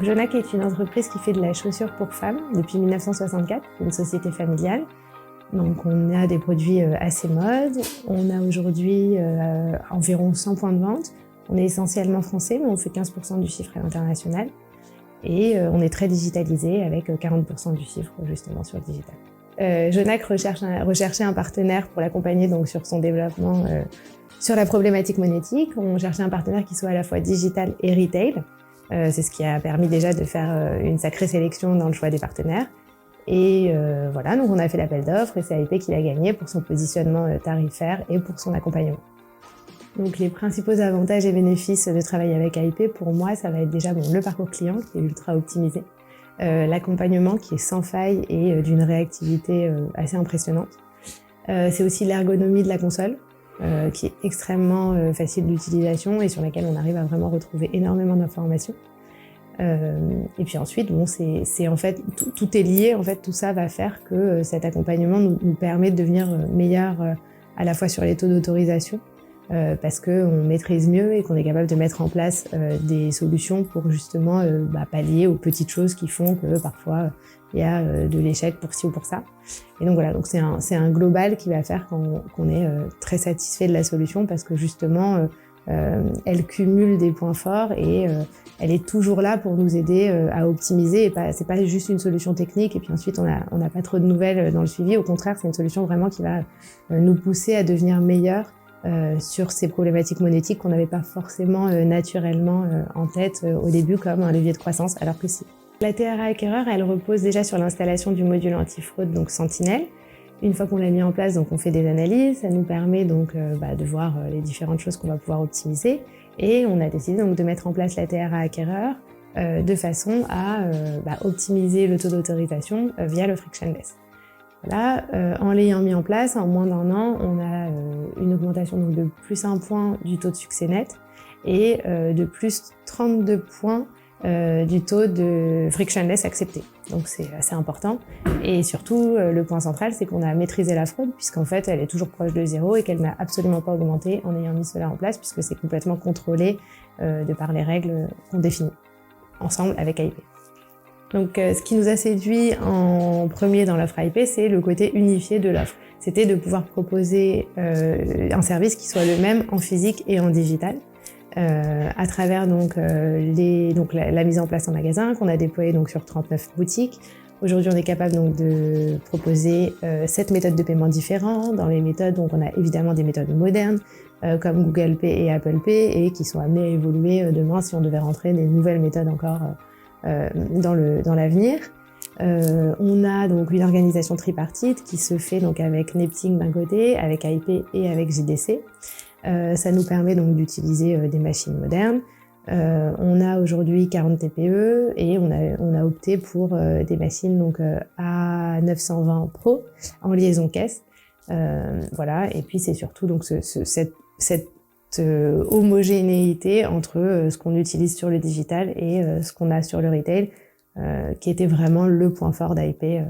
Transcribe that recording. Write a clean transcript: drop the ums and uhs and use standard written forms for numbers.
Jonac est une entreprise qui fait de la chaussure pour femmes depuis 1964, une société familiale. Donc on a des produits assez mode, on a aujourd'hui environ 100 points de vente. On est essentiellement français, mais on fait 15% du chiffre à l'international. Et on est très digitalisé avec 40% du chiffre justement sur le digital. Jonac recherchait un partenaire pour l'accompagner donc sur son développement sur la problématique monétique. On cherchait un partenaire qui soit à la fois digital et retail. C'est ce qui a permis déjà de faire une sacrée sélection dans le choix des partenaires. Et voilà, donc on a fait l'appel d'offres et c'est AIP qui l'a gagné pour son positionnement tarifaire et pour son accompagnement. Donc les principaux avantages et bénéfices de travailler avec AIP, pour moi, ça va être déjà le parcours client qui est ultra optimisé, l'accompagnement qui est sans faille et d'une réactivité assez impressionnante. C'est aussi l'ergonomie de la console, qui est extrêmement facile d'utilisation et sur laquelle on arrive à vraiment retrouver énormément d'informations. Et puis ensuite, c'est en fait tout est lié. En fait, tout ça va faire que cet accompagnement nous permet de devenir meilleur à la fois sur les taux d'autorisation, parce qu'on maîtrise mieux et qu'on est capable de mettre en place des solutions pour justement pallier aux petites choses qui font que parfois il y a de l'échec pour ci ou pour ça. Et donc voilà, donc c'est un global qui va faire qu'on est très satisfait de la solution parce que justement elle cumule des points forts et elle est toujours là pour nous aider à optimiser. Et c'est pas juste une solution technique et puis ensuite on n'a pas trop de nouvelles dans le suivi. Au contraire, c'est une solution vraiment qui va nous pousser à devenir meilleurs sur ces problématiques monétiques qu'on n'avait pas forcément naturellement en tête au début comme un levier de croissance, alors que si. La TRA acquéreur, elle repose déjà sur l'installation du module antifraude, donc Sentinelle. Une fois qu'on l'a mis en place, donc on fait des analyses, ça nous permet donc de voir les différentes choses qu'on va pouvoir optimiser. Et on a décidé donc de mettre en place la TRA acquéreur de façon à optimiser le taux d'autorisation via le frictionless. Voilà, en l'ayant mis en place, en moins d'1 an, on a une augmentation donc, de plus 1 point du taux de succès net et de plus 32 points du taux de frictionless accepté. Donc c'est assez important. Et surtout, le point central, c'est qu'on a maîtrisé la fraude, puisqu'en fait, elle est toujours proche de 0 et qu'elle n'a absolument pas augmenté en ayant mis cela en place, puisque c'est complètement contrôlé de par les règles qu'on définit ensemble avec AIP. Donc ce qui nous a séduit en premier dans l'offre AIP, c'est le côté unifié de l'offre. C'était de pouvoir proposer un service qui soit le même en physique et en digital. À travers la mise en place en magasin qu'on a déployé donc sur 39 boutiques. Aujourd'hui, on est capable donc de proposer 7 méthodes de paiement différentes. Dans les méthodes, donc on a évidemment des méthodes modernes comme Google Pay et Apple Pay et qui sont amenées à évoluer demain si on devait rentrer des nouvelles méthodes encore dans l'avenir. On a donc une organisation tripartite qui se fait donc avec Nepting d'un côté, avec AIP et avec JDC. Ça nous permet donc d'utiliser des machines modernes. On a aujourd'hui 40 TPE et on a opté pour des machines donc A920 Pro en liaison caisse. Voilà, et puis c'est surtout donc cette homogénéité entre ce qu'on utilise sur le digital et ce qu'on a sur le retail, qui était vraiment le point fort d'AIP